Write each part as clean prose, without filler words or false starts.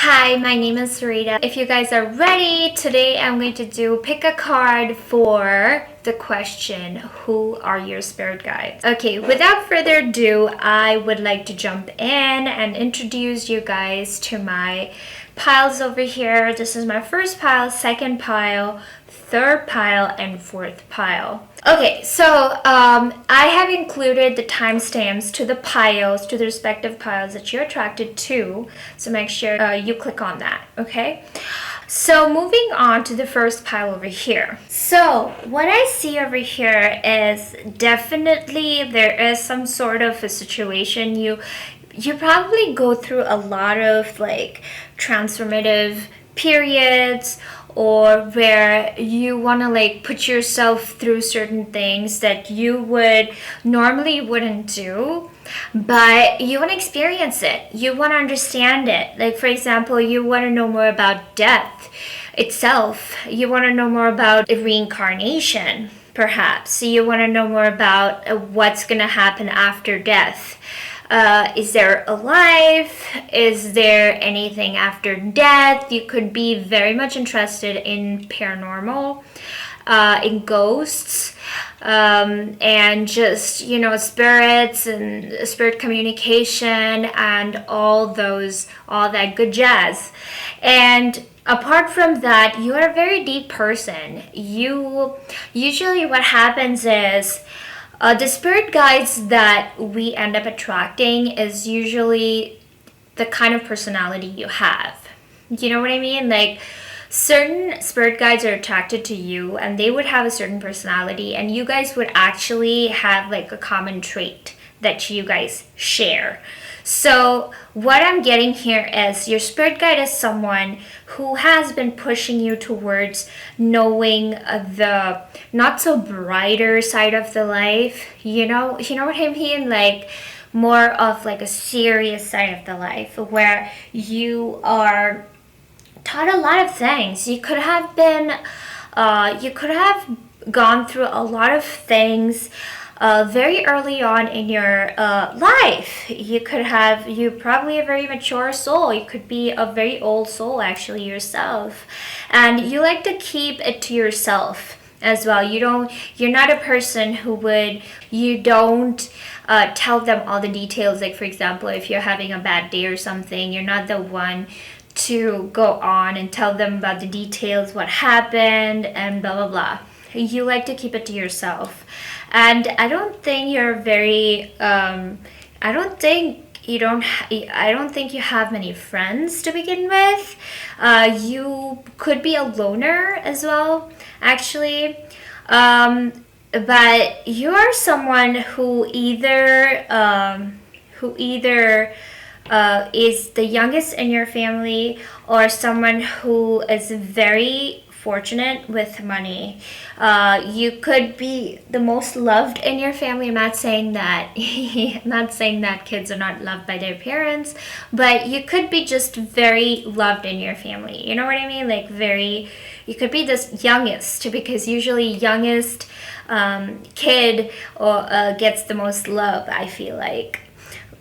Hi, my name is Sarita. If you guys are ready, today I'm going to do pick a card for the question, who are your spirit guides? Okay, without further ado, I would like to jump in and introduce you guys to my piles over here. This is my first pile, second pile, third pile, and fourth pile. Okay, so I have included the timestamps to the piles, to the respective piles that you're attracted to. So make sure you click on that, okay? So moving on to the first pile over here. So what I see over here is definitely there is some sort of a situation you probably go through a lot of like transformative periods, or where you want to like put yourself through certain things that you would normally wouldn't do, but you want to experience it, you want to understand it. Like, for example, you want to know more about death itself, you want to know more about reincarnation, perhaps you want to know more about what's going to happen after death. Is there a life? Is there anything after death? You could be very much interested in paranormal, in ghosts, and just, spirits and spirit communication and all that good jazz. And apart from that, you are a very deep person. Usually what happens is, the spirit guides that we end up attracting is usually the kind of personality you have. You know what I mean? Like, certain spirit guides are attracted to you and they would have a certain personality, and you guys would actually have like a common trait that you guys share. So what I'm getting here is your spirit guide is someone who has been pushing you towards knowing the not so brighter side of the life. You know what I mean? Like, more of like a serious side of the life where you are taught a lot of things. You could have gone through a lot of things very early on in your life. You probably a very mature soul. You could be a very old soul actually yourself, and you like to keep it to yourself as well. You're not a person you don't tell them all the details. Like, for example, if you're having a bad day or something, you're not the one to go on and tell them about the details, what happened, and blah blah blah. You like to keep it to yourself. And I don't think you're very I don't think you have many friends to begin with. You could be a loner as well, actually. But you are someone who either is the youngest in your family, or someone who is very fortunate with money. You could be the most loved in your family. I'm not saying that kids are not loved by their parents, but you could be just very loved in your family. You know what I mean? Like, you could be this youngest, because usually youngest kid gets the most love, I feel like.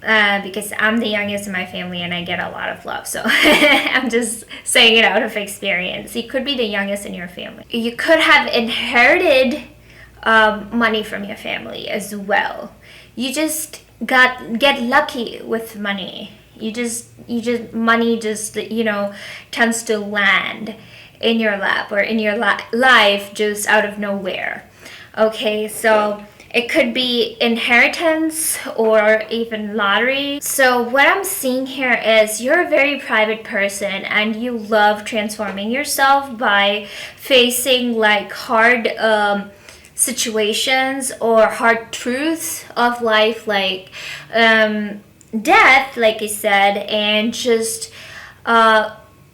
Because I'm the youngest in my family and I get a lot of love. So I'm just saying it out of experience. You could be the youngest in your family. You could have inherited money from your family as well. You just get lucky with money. Money just tends to land in your lap or in your life just out of nowhere. Okay, so it could be inheritance or even lottery. So what I'm seeing here is you're a very private person and you love transforming yourself by facing like hard situations or hard truths of life, like death, like I said, and just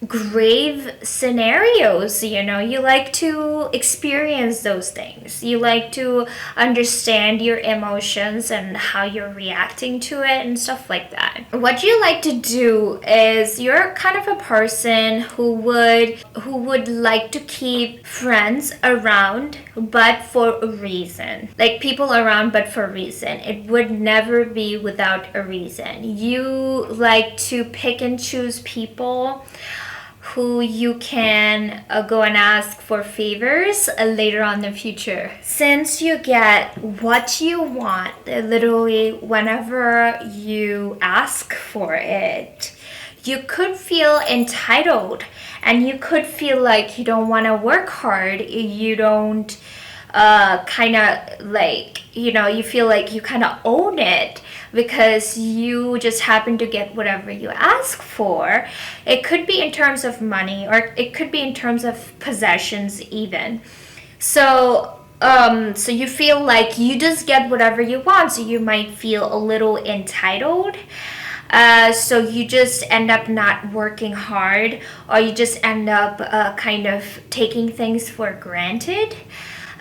grave scenarios. You like to experience those things. You like to understand your emotions and how you're reacting to it and stuff like that. What you like to do is you're kind of a person who would like to keep friends around but for a reason. Like people around but for a reason. It would never be without a reason. You like to pick and choose people who you can go and ask for favors later on in the future. Since you get what you want literally whenever you ask for it, you could feel entitled and you could feel like you don't want to work hard. You don't kind of like, you feel like you kind of own it because you just happen to get whatever you ask for. It could be in terms of money or it could be in terms of possessions even. So you feel like you just get whatever you want, so you might feel a little entitled. So you just end up not working hard, or you just end up kind of taking things for granted.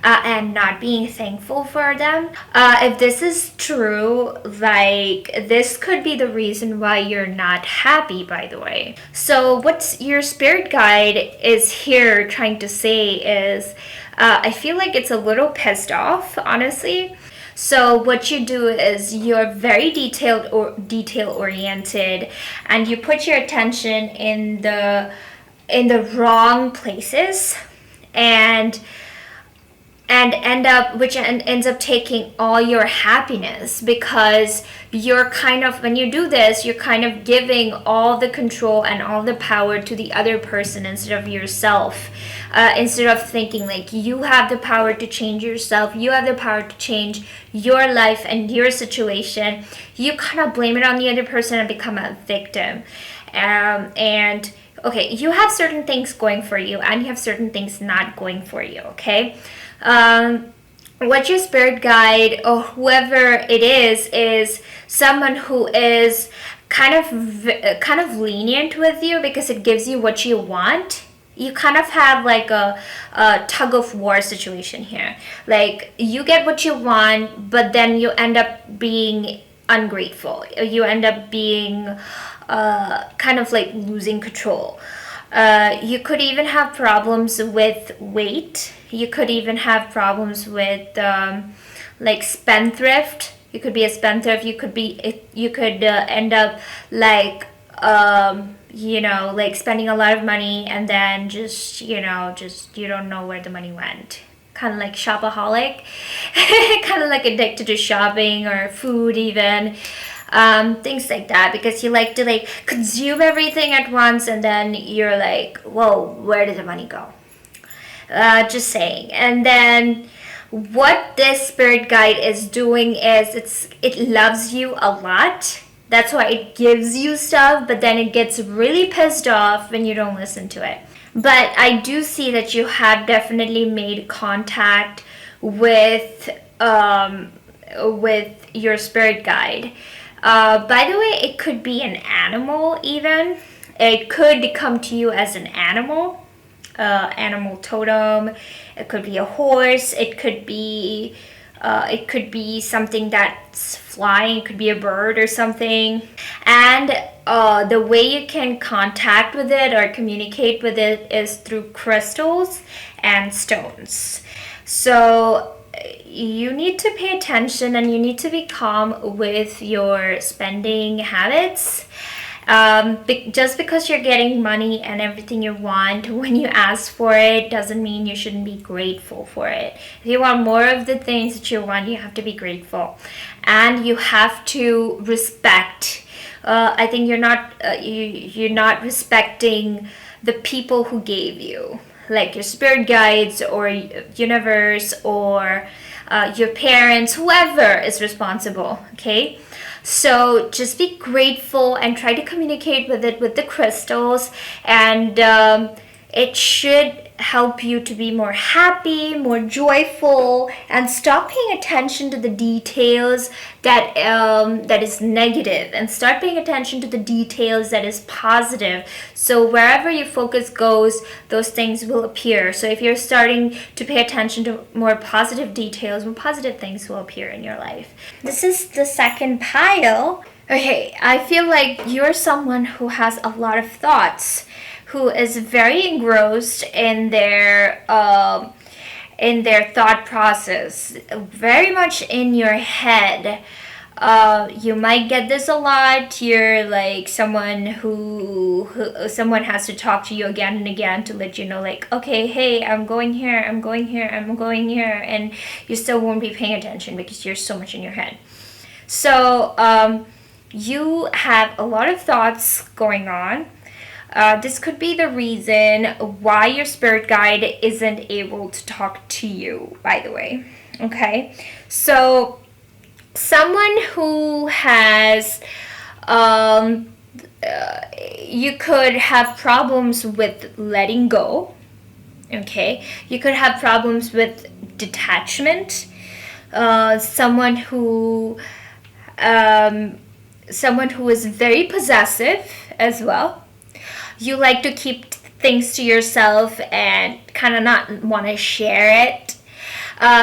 And not being thankful for them. If this is true, like this could be the reason why you're not happy, by the way. So what your spirit guide is here trying to say is, I feel like it's a little pissed off, honestly. So what you do is you're very detail oriented, and you put your attention in the wrong places, and ends up taking all your happiness, because you're kind of, when you do this, you're kind of giving all the control and all the power to the other person instead of yourself. Instead of thinking like you have the power to change yourself, you have the power to change your life and your situation, you kind of blame it on the other person and become a victim. And okay, you have certain things going for you and you have certain things not going for you, okay? What your spirit guide or whoever it is someone who is kind of lenient with you because it gives you what you want. You kind of have like a tug of war situation here. Like you get what you want, but then you end up being ungrateful. You end up being kind of like losing control. You could even have problems with weight. You could even have problems with like spendthrift. You could be a spendthrift. You could end up like like spending a lot of money and then just you don't know where the money went. Kind of like shopaholic, kind of like addicted to shopping or food even. Things like that, because you like to like consume everything at once and then you're like, whoa, where did the money go? Just saying. And then what this spirit guide is doing is it loves you a lot. That's why it gives you stuff, but then it gets really pissed off when you don't listen to it. But I do see that you have definitely made contact with your spirit guide. By the way, it could be an animal even. It could come to you as an animal totem. It could be a horse. It could be something that's flying. It could be a bird or something. And the way you can contact with it or communicate with it is through crystals and stones. So you need to pay attention and you need to be calm with your spending habits. Just because you're getting money and everything you want when you ask for it doesn't mean you shouldn't be grateful for it. If you want more of the things that you want, you have to be grateful, and you have to respect. I think you're not respecting the people who gave you, like your spirit guides or universe or your parents, whoever is responsible, okay? So just be grateful and try to communicate with it with the crystals, and it should help you to be more happy, more joyful, and stop paying attention to the details that is negative, and start paying attention to the details that is positive. So wherever your focus goes, those things will appear. So if you're starting to pay attention to more positive details, more positive things will appear in your life. This is the second pile. Okay, I feel like you're someone who has a lot of thoughts, who is very engrossed in their thought process, very much in your head. You might get this a lot. You're like someone who someone has to talk to you again and again to let you know, like, okay, hey, I'm going here, I'm going here, I'm going here, and you still won't be paying attention because you're so much in your head. So you have a lot of thoughts going on. This could be the reason why your spirit guide isn't able to talk to you, by the way. Okay? So, someone who has, you could have problems with letting go. Okay? You could have problems with detachment. Someone who is very possessive as well. You like to keep things to yourself and kind of not want to share it.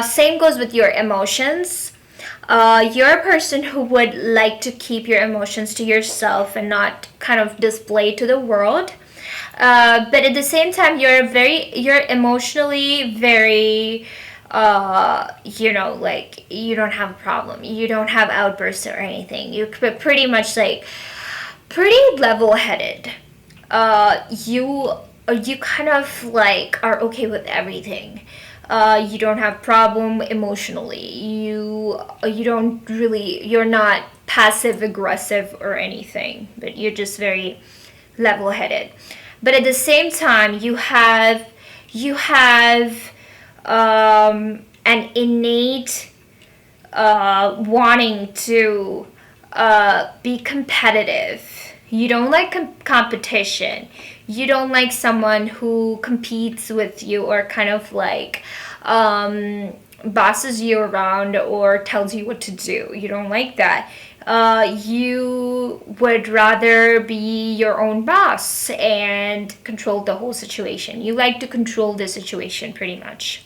Same goes with your emotions. You're a person who would like to keep your emotions to yourself and not kind of display to the world. But at the same time, you're emotionally very, like, you don't have a problem. You don't have outbursts or anything. You're pretty much like pretty level-headed. You kind of like are okay with everything. You don't have problem emotionally. You're not passive aggressive or anything, but you're just very level-headed. But at the same time, you have an innate wanting to be competitive. You don't like competition. You don't like someone who competes with you or kind of like bosses you around or tells you what to do. You don't like that. You would rather be your own boss and control the whole situation. You like to control the situation pretty much.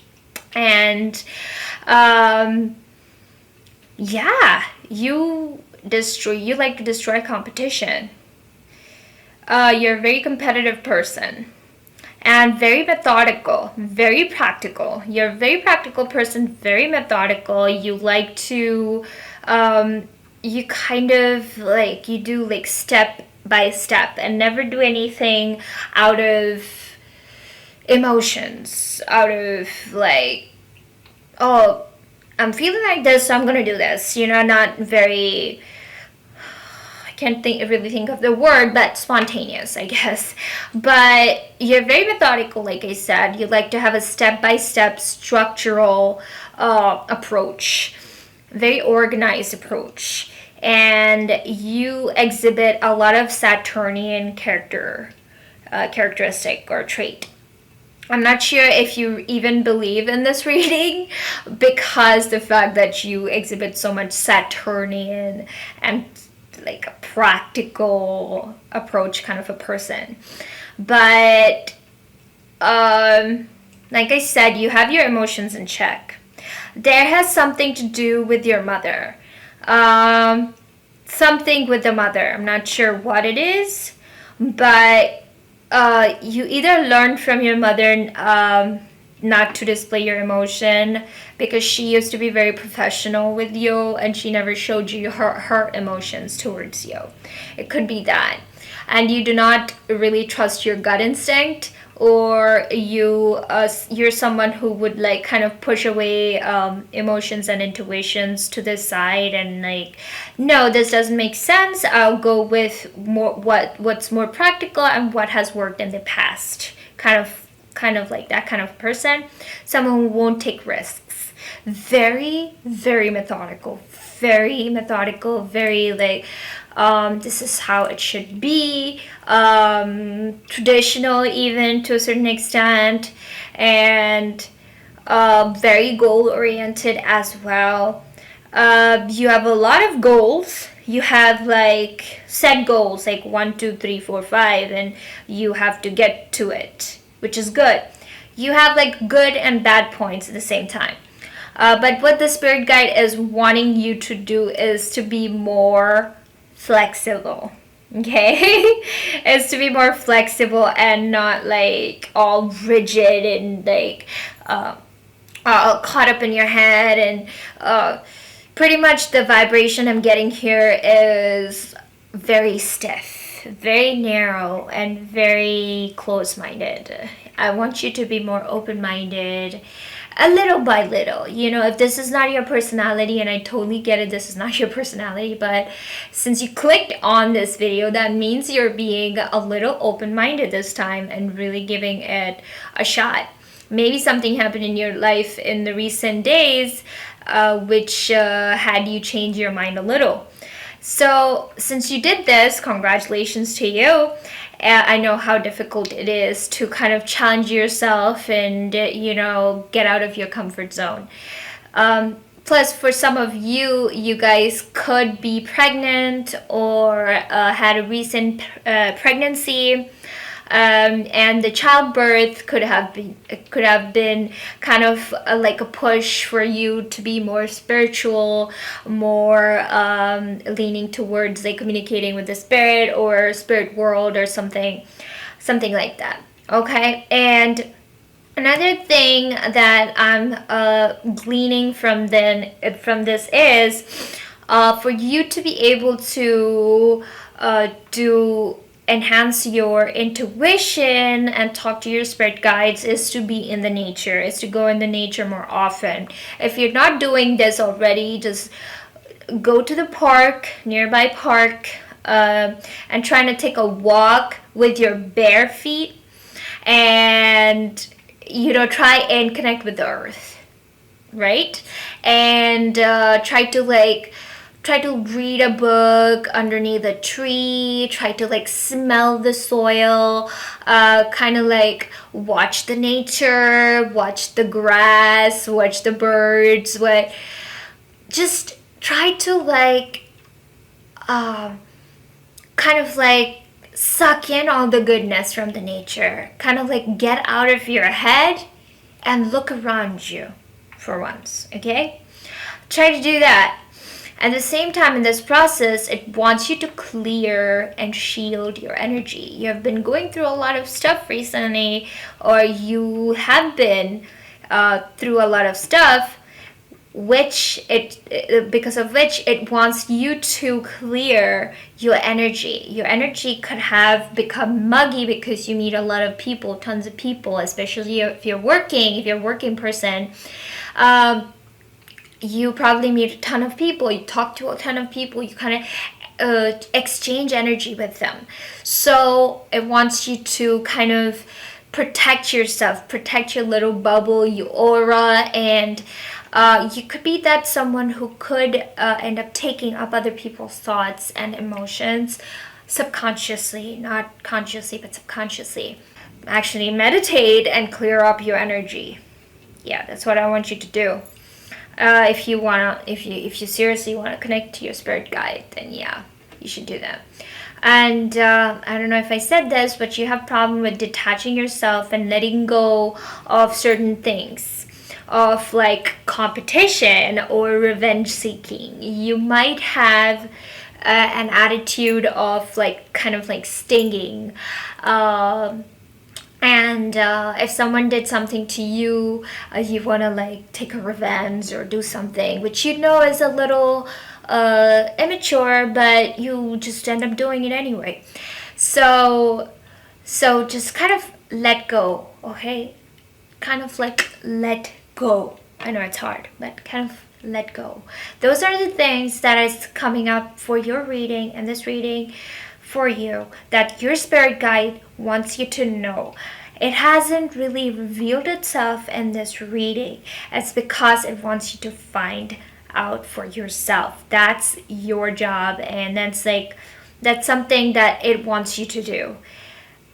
And you like to destroy competition. You're a very competitive person and very methodical, very practical. You're a very practical person, very methodical. You like to, you kind of like, you do like step by step and never do anything out of emotions, out of like, oh, I'm feeling like this, so I'm gonna do this. Not very, can't really think of the word, but spontaneous, I guess. But you're very methodical, like I said. You like to have a step-by-step structural approach, very organized approach, and you exhibit a lot of Saturnian characteristic or trait. I'm not sure if you even believe in this reading, because the fact that you exhibit so much Saturnian and like a practical approach kind of a person. But like I said, you have your emotions in check. There has something to do with your mother. Something with the mother. I'm not sure what it is, but you either learned from your mother not to display your emotion because she used to be very professional with you and she never showed you her emotions towards you. It could be that. And you do not really trust your gut instinct, or you're someone who would like kind of push away emotions and intuitions to the side and like, no, this doesn't make sense. I'll go with what's more practical and what has worked in the past. Kind of like that kind of person. Someone who won't take risks. Very, very methodical. Very like This is how it should be, traditional even to a certain extent, and very goal oriented as well. You have a lot of goals. You have like set goals like 1, 2, 3, 4, 5, and you have to get to it, which is good. You have like good and bad points at the same time. But what the spirit guide is wanting you to do is to be more flexible. Okay, is to be more flexible and not like all rigid and like caught up in your head, and pretty much the vibration I'm getting here is very stiff, very narrow, and very close-minded. I want you to be more open-minded, a little by little. You know, if this is not your personality, and I totally get it, this is not your personality, but since you clicked on this video, that means you're being a little open-minded this time and really giving it a shot. Maybe something happened in your life in the recent days which had you change your mind a little. So since you did this, congratulations to you. I know how difficult it is to kind of challenge yourself and, you know, get out of your comfort zone. Plus, for some of you, you guys could be pregnant or had a recent pregnancy. And the childbirth could have been kind of like a push for you to be more spiritual, more leaning towards like communicating with the spirit or spirit world or something like that. Okay, and another thing that I'm gleaning from this is for you to be able to enhance your intuition and talk to your spirit guides is to be in the nature, is to go in the nature more often. If you're not doing this already, just go to the park, nearby park, and trying to take a walk with your bare feet, and you know, try and connect with the earth, right? And try to read a book underneath a tree, try to like smell the soil, kind of like watch the nature, watch the grass, watch the birds, just try to like kind of like suck in all the goodness from the nature, kind of like get out of your head and look around you for once. Okay, try to do that. At the same time, in this process, it wants you to clear and shield your energy. You have been going through a lot of stuff recently, or you have been through a lot of stuff, because of which it wants you to clear your energy. Your energy could have become muggy because you meet a lot of people, tons of people, especially if you're a working person. You probably meet a ton of people, you talk to a ton of people, you kind of exchange energy with them. So it wants you to kind of protect yourself, protect your little bubble, your aura, and you could be that someone who could end up taking up other people's thoughts and emotions subconsciously, not consciously, but subconsciously. Actually meditate and clear up your energy. Yeah, that's what I want you to do. If you seriously want to connect to your spirit guide, then yeah, you should do that. And I don't know if I said this, but you have problem with detaching yourself and letting go of certain things, of like competition or revenge seeking. You might have an attitude of like kind of like stinging. And if someone did something to you, you want to like take a revenge or do something, which you know is a little immature, but you just end up doing it anyway. So just kind of let go, okay? Kind of like let go. I know it's hard, but kind of let go. Those are the things that is coming up for your reading, and this reading for you, that your spirit guide wants you to know. It hasn't really revealed itself in this reading. It's because it wants you to find out for yourself. That's your job, and that's something that it wants you to do.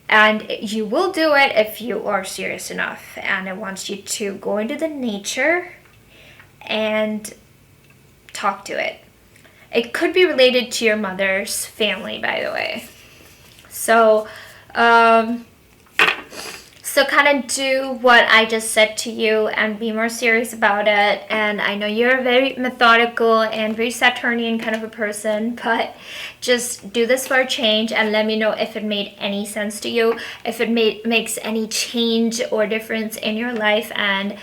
And you will do it if you are serious enough. And it wants you to go into the nature and talk to it. It could be related to your mother's family, by the way. So, so kind of do what I just said to you and be more serious about it. And I know you're a very methodical and very Saturnian kind of a person, but just do this for a change and let me know if it made any sense to you, if it makes any change or difference in your life and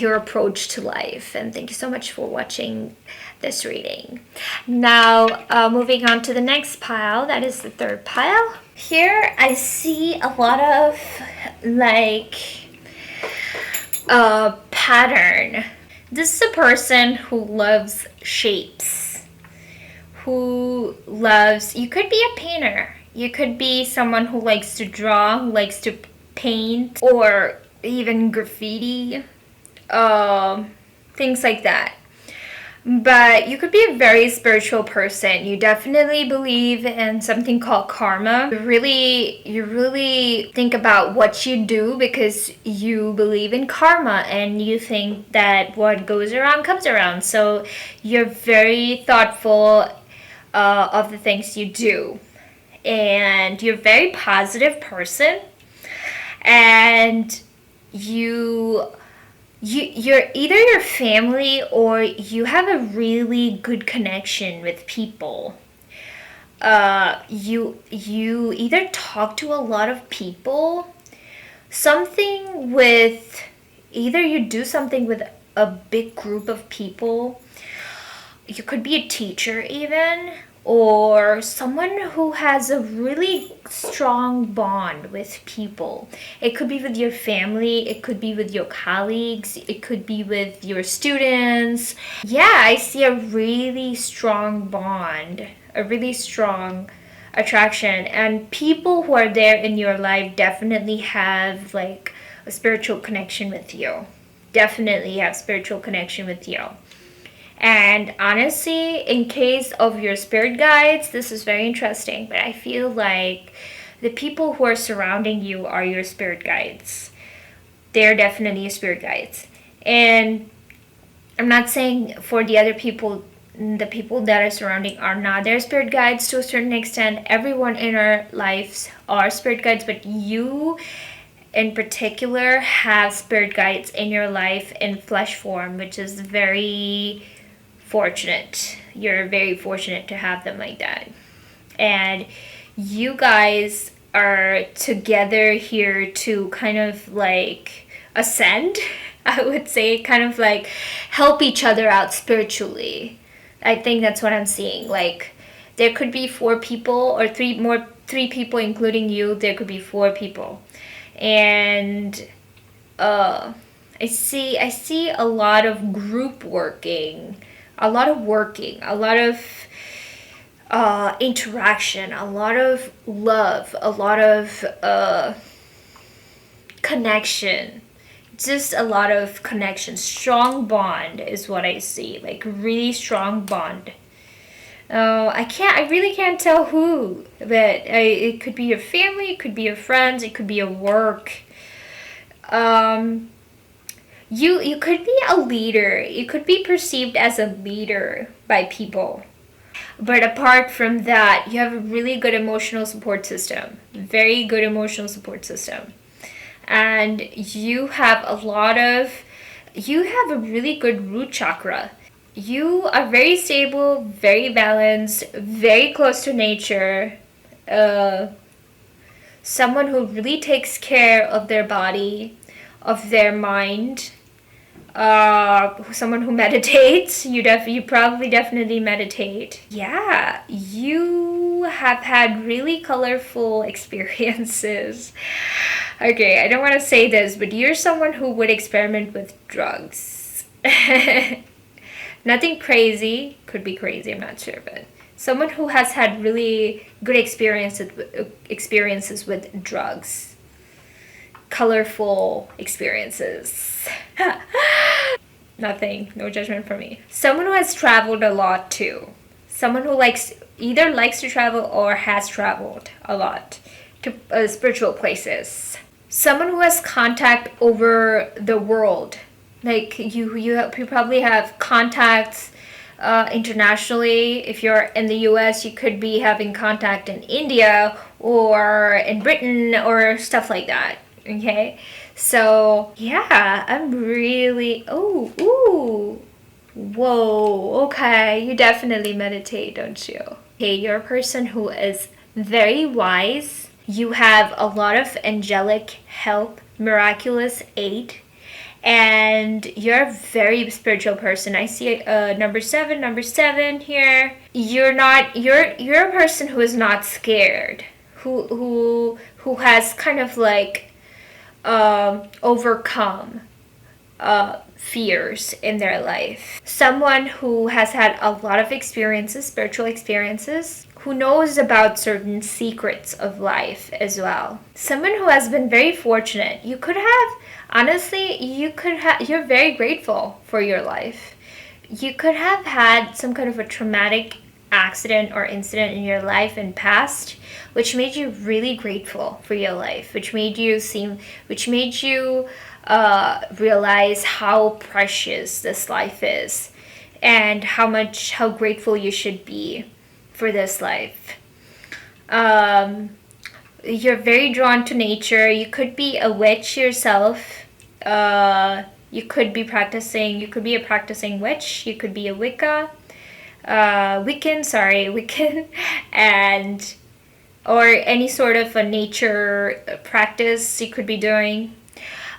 your approach to life. And thank you so much for watching this reading. Now, moving on to the next pile, that is the third pile. Here I see a lot of pattern. This is a person who loves shapes, you could be a painter, you could be someone who likes to draw, who likes to paint, or even graffiti, things like that. But you could be a very spiritual person. You definitely believe in something called karma. You really think about what you do because you believe in karma and you think that what goes around comes around. So you're very thoughtful of the things you do. And you're a very positive person. And you're either your family or you have a really good connection with people. You either talk to a lot of people, either you do something with a big group of people. You could be a teacher even, or someone who has a really strong bond with people. It could be with your family, it could be with your colleagues, it could be with your students. Yeah, I see a really strong bond, a really strong attraction, and people who are there in your life definitely have a spiritual connection with you. Definitely have spiritual connection with you. And honestly, in case of your spirit guides, this is very interesting, but I feel like the people who are surrounding you are your spirit guides. They're definitely your spirit guides. And I'm not saying for the other people, the people that are surrounding are not their spirit guides to a certain extent. Everyone in our lives are spirit guides, but you in particular have spirit guides in your life in flesh form, which is very fortunate. You're very fortunate to have them like that. And you guys are together here to kind of ascend, I would say, kind of help each other out spiritually. I think that's what I'm seeing. There could be 4 people or 3 people including you. There could be 4 people. And I see a lot of group working, a lot of interaction, a lot of love, a lot of connection, just a lot of connection. Strong bond is what I see, really strong bond. I really can't tell who, but it could be your family, it could be your friends, it could be your work. You could be a leader. You could be perceived as a leader by people. But apart from that, you have a really good emotional support system. Very good emotional support system. And you have a really good root chakra. You are very stable, very balanced, very close to nature. Someone who really takes care of their body, of their mind. Someone who meditates. You probably definitely meditate. Yeah, you have had really colorful experiences. Okay, I don't want to say this, but you're someone who would experiment with drugs. Nothing crazy. Could be crazy, I'm not sure, but someone who has had really good experiences with drugs. Colorful experiences. Nothing, no judgment from me. Someone who has traveled a lot too. Someone who either likes to travel or has traveled a lot to spiritual places. Someone who has contact over the world. Like you probably have contacts internationally. If you're in the US, you could be having contact in India or in Britain or stuff like that. Okay, so yeah, I'm really ooh. Whoa, okay, you definitely meditate, don't you? Okay, you're a person who is very wise. You have a lot of angelic help, miraculous aid, and you're a very spiritual person. I see number seven here. You're a person who is not scared, who has kind of like overcome fears in their life. Someone who has had a lot of experiences, spiritual experiences, who knows about certain secrets of life as well. Someone who has been very fortunate. You're very grateful for your life. You could have had some kind of a traumatic accident or incident in your life in past, which made you really grateful for your life, which made you realize how precious this life is and how grateful you should be for this life. You're very drawn to nature. You could be a witch yourself. You could be a practicing witch. You could be a Wiccan, and or any sort of a nature practice you could be doing.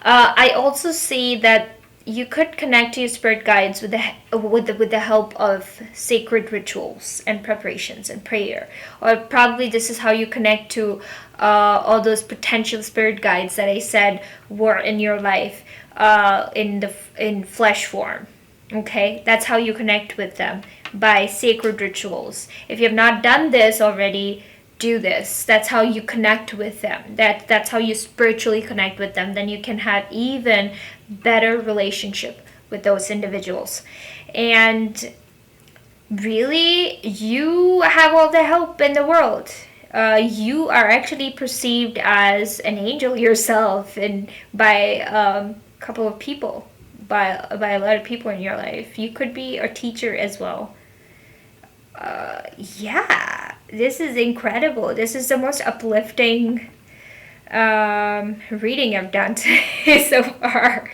I also see that you could connect to your spirit guides with the help of sacred rituals and preparations and prayer. Or probably this is how you connect to all those potential spirit guides that I said were in your life in flesh form. Okay, that's how you connect with them, by sacred rituals. If you have not done this already, do this. That's how you connect with them. That's how you spiritually connect with them. Then you can have even better relationship with those individuals. And really, you have all the help in the world. You are actually perceived as an angel yourself, and by a couple of people, by a lot of people in your life. You could be a teacher as well. Yeah, this is incredible. This is the most uplifting reading I've done today so far.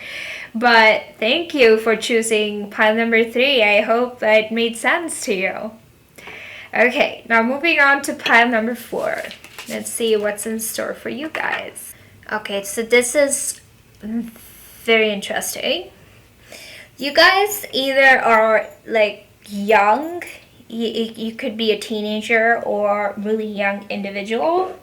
But thank you for choosing pile number 3. I hope that made sense to you. Okay, now moving on to pile number 4. Let's see what's in store for you guys. Okay, so this is very interesting. You guys either are like young, you could be a teenager or really young individual,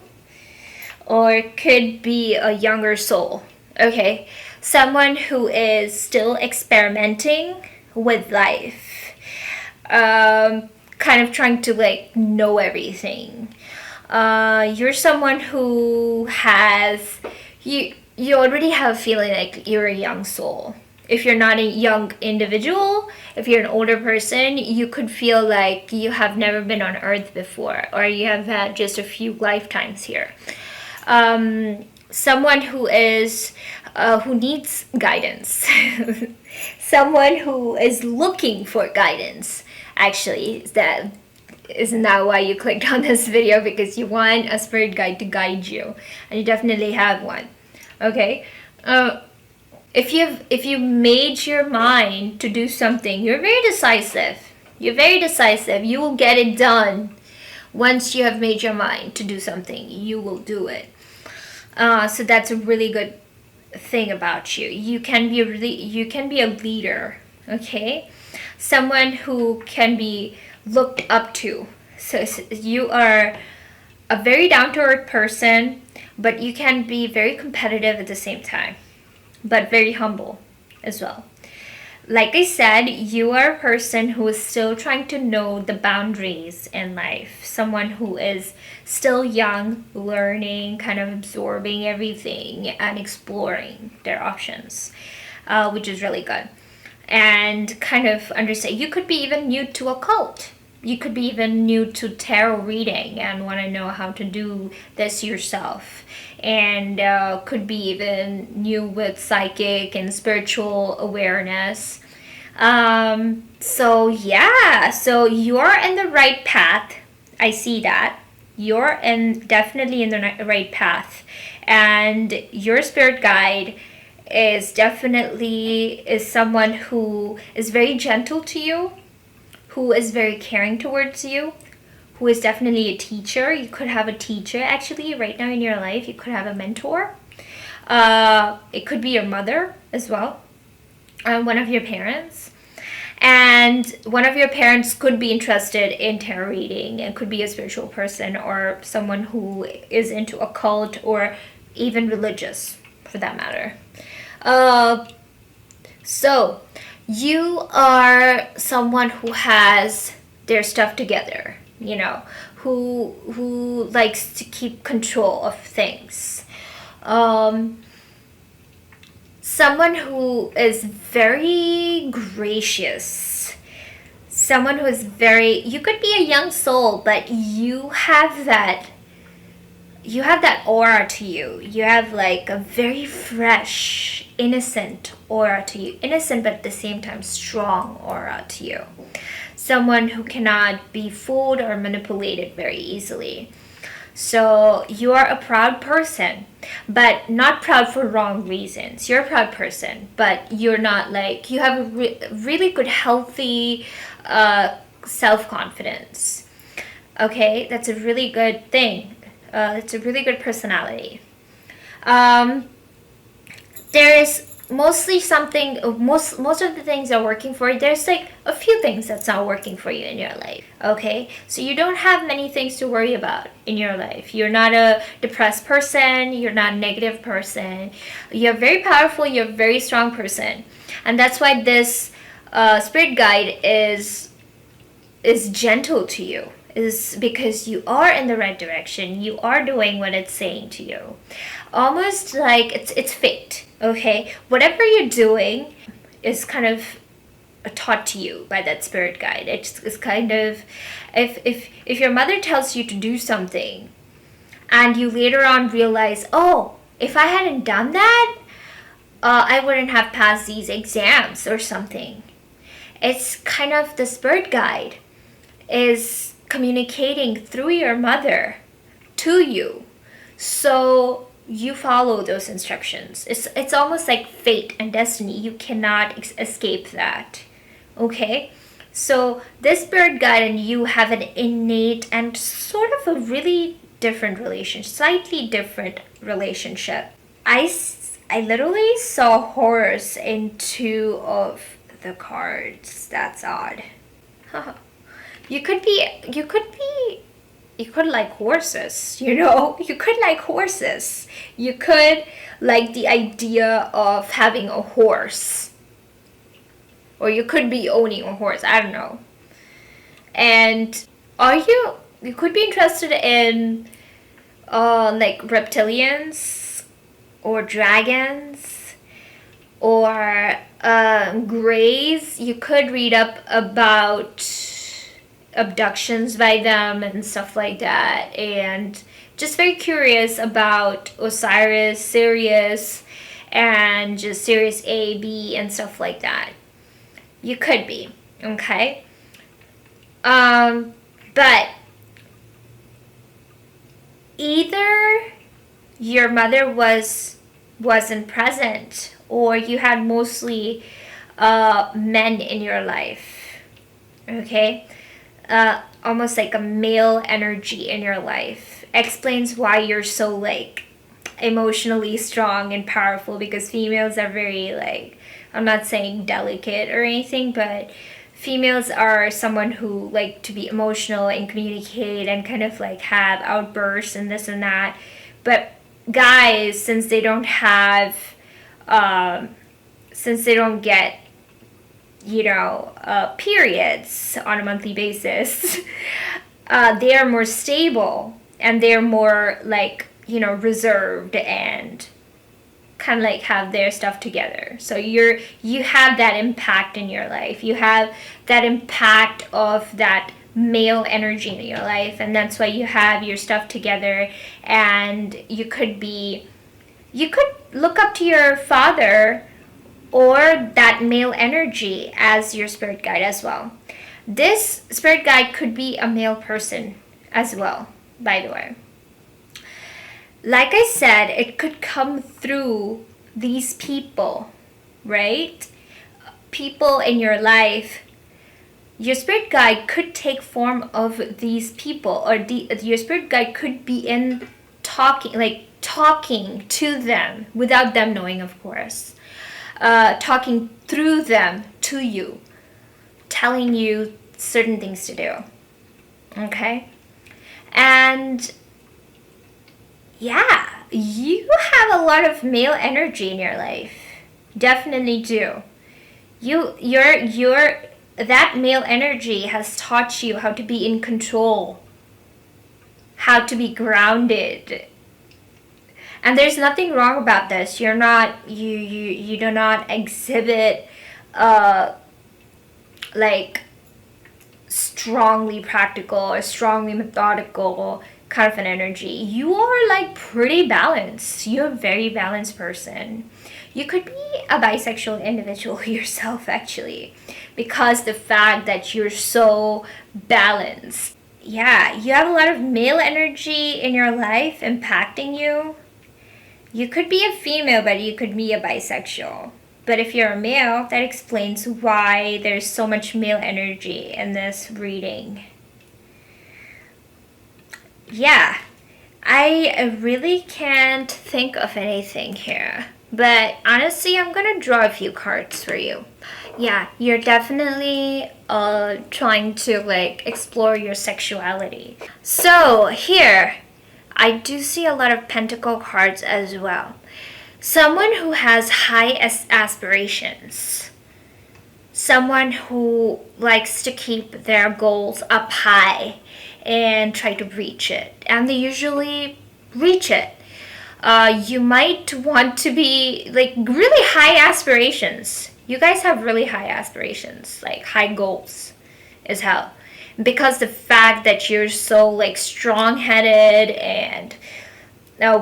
or it could be a younger soul. Okay, someone who is still experimenting with life, kind of trying to like know everything. You're someone who has you already have a feeling like you're a young soul. If you're not a young individual, if you're an older person, you could feel like you have never been on Earth before, or you have had just a few lifetimes here. Someone who needs guidance. Someone who is looking for guidance. Actually, isn't that why you clicked on this video? Because you want a spirit guide to guide you, and you definitely have one. Okay. If you made your mind to do something, you're very decisive. You will get it done. Once you have made your mind to do something, you will do it. So that's a really good thing about you. You can be a leader, okay? Someone who can be looked up to. So you are a very down-to-earth person, but you can be very competitive at the same time, but very humble as well. Like I said, you are a person who is still trying to know the boundaries in life. Someone who is still young, learning, kind of absorbing everything and exploring their options, which is really good. and kind of understand. You could be even new to a cult. You could be even new to tarot reading and want to know how to do this yourself. And could be even new with psychic and spiritual awareness. So yeah, so you're in the right path. I see that. You're definitely in the right path. And your spirit guide is definitely someone who is very gentle to you, who is very caring towards you, who is definitely a teacher. You could have a teacher actually right now in your life. You could have a mentor. It could be your mother as well, one of your parents. And one of your parents could be interested in tarot reading and could be a spiritual person or someone who is into occult or even religious for that matter. So you are someone who has their stuff together, you know, who likes to keep control of things. Someone who is very gracious. Someone who is very, you could be a young soul, but you have that aura to you. You have like a very fresh, innocent aura to you. Innocent, but at the same time, strong aura to you. Someone who cannot be fooled or manipulated very easily. So you are a proud person, but not proud for wrong reasons. You're a proud person, but you're not like, you have a really good, healthy self-confidence. Okay, that's a really good thing. It's a really good personality. There is mostly something, most of the things are working for you. There's like a few things that's not working for you in your life. Okay, so you don't have many things to worry about in your life. You're not a depressed person. You're not a negative person. You're very powerful. You're a very strong person, and that's why this spirit guide is gentle to you. Is because you are in the right direction. You are doing what it's saying to you. Almost like it's fate. Okay, whatever you're doing is kind of taught to you by that spirit guide. It's kind of, if your mother tells you to do something and you later on realize, oh, if I hadn't done that, I wouldn't have passed these exams or something. It's kind of the spirit guide is communicating through your mother to you. So you follow those instructions. It's almost like fate and destiny. You cannot escape that. Okay? So this spirit guide and you have an innate and sort of a really different relationship, slightly different relationship. I literally saw horse in two of the cards. That's odd. You could like horses, you know? You could like horses. You could like the idea of having a horse. Or you could be owning a horse, I don't know. And you could be interested in like reptilians or dragons or greys. You could read up about abductions by them and stuff like that, and just very curious about Osiris, Sirius, and just Sirius A, B, and stuff like that. You could be, okay? But either your mother wasn't present, or you had mostly men in your life, okay? Almost like a male energy in your life explains why you're so like emotionally strong and powerful, because females are very like, I'm not saying delicate or anything, but females are someone who like to be emotional and communicate and kind of like have outbursts and this and that. But guys, since they don't get periods on a monthly basis, they are more stable and they're more like, reserved and kind of like have their stuff together. So you have that impact in your life. You have that impact of that male energy in your life, and that's why you have your stuff together. And you could look up to your father or that male energy as your spirit guide as well. This spirit guide could be a male person as well, by the way. Like I said, it could come through these people, right? People in your life. Your spirit guide could take form of these people, or your spirit guide could be in talking to them without them knowing, of course. Talking through them to you, telling you certain things to do. Okay? And yeah, you have a lot of male energy in your life. Definitely do. That male energy has taught you how to be in control, how to be grounded. And there's nothing wrong about this. You do not exhibit like strongly practical or strongly methodical kind of an energy. You are like pretty balanced. You're a very balanced person. You could be a bisexual individual yourself, actually, because the fact that you're so balanced. Yeah, you have a lot of male energy in your life impacting you. You could be a female, but you could be a bisexual. But if you're a male, that explains why there's so much male energy in this reading. Yeah, I really can't think of anything here. But honestly, I'm gonna draw a few cards for you. Yeah, you're definitely trying to like explore your sexuality. So here, I do see a lot of pentacle cards as well. Someone who has high aspirations. Someone who likes to keep their goals up high and try to reach it. And they usually reach it. You might want to be like really high aspirations. You guys have really high aspirations, like high goals as hell. Because the fact that you're so like strong-headed and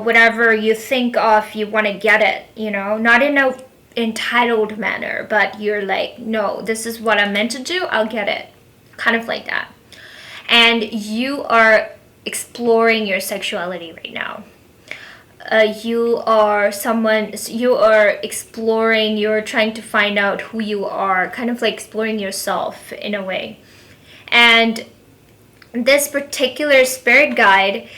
whatever you think of, you want to get it, not in a entitled manner, but you're like, no, this is what I'm meant to do, I'll get it. Kind of like that. And you are exploring your sexuality right now. You are exploring, you're trying to find out who you are, kind of like exploring yourself in a way. And this particular spirit guide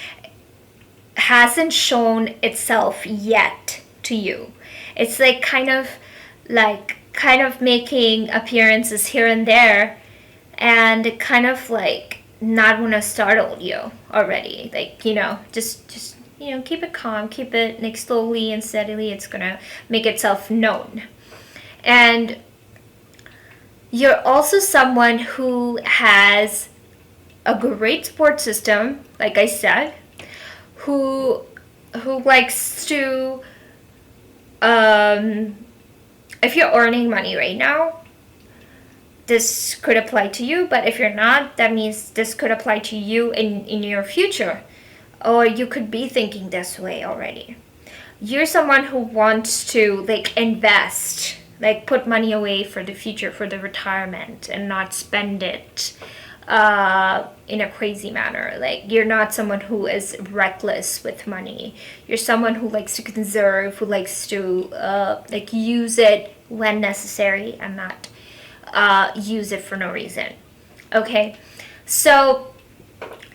hasn't shown itself yet to you. It's like kind of making appearances here and there, and kind of like not want to startle you already. Like, just keep it calm, keep it like slowly and steadily. It's gonna make itself known. And you're also someone who has a great support system, like I said, who likes to, if you're earning money right now, this could apply to you. But if you're not, that means this could apply to you in your future. Or you could be thinking this way already. You're someone who wants to like invest, like put money away for the future, for the retirement, and not spend it in a crazy manner. Like, you're not someone who is reckless with money. You're someone who likes to conserve, who likes to like use it when necessary and not use it for no reason. Okay, so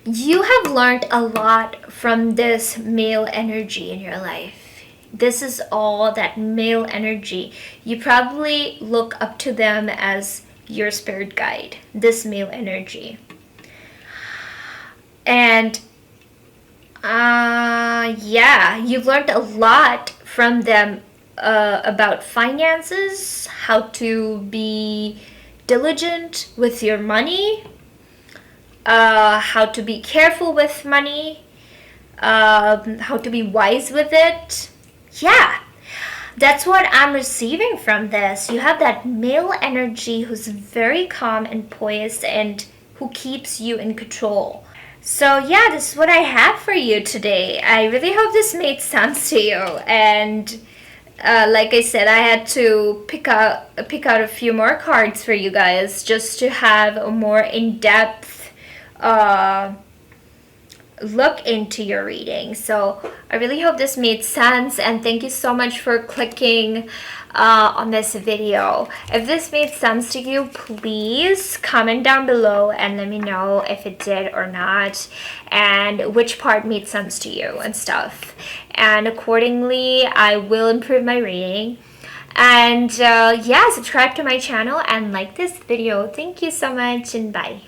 you have learned a lot from this male energy in your life. This is all that male energy. You probably look up to them as your spirit guide, this male energy. And yeah, you've learned a lot from them about finances, how to be diligent with your money, how to be careful with money, how to be wise with it. Yeah, That's what I'm receiving from this. You have that male energy who's very calm and poised and who keeps you in control. So yeah, this is what I have for you today. I really hope this made sense to you. And like I said, I had to pick out a few more cards for you guys just to have a more in-depth look into your reading. So I really hope this made sense, and thank you so much for clicking on this video. If this made sense to you, please comment down below and let me know if it did or not, and which part made sense to you and stuff. And accordingly, I will improve my reading. And yeah, subscribe to my channel and like this video. Thank you so much, and bye.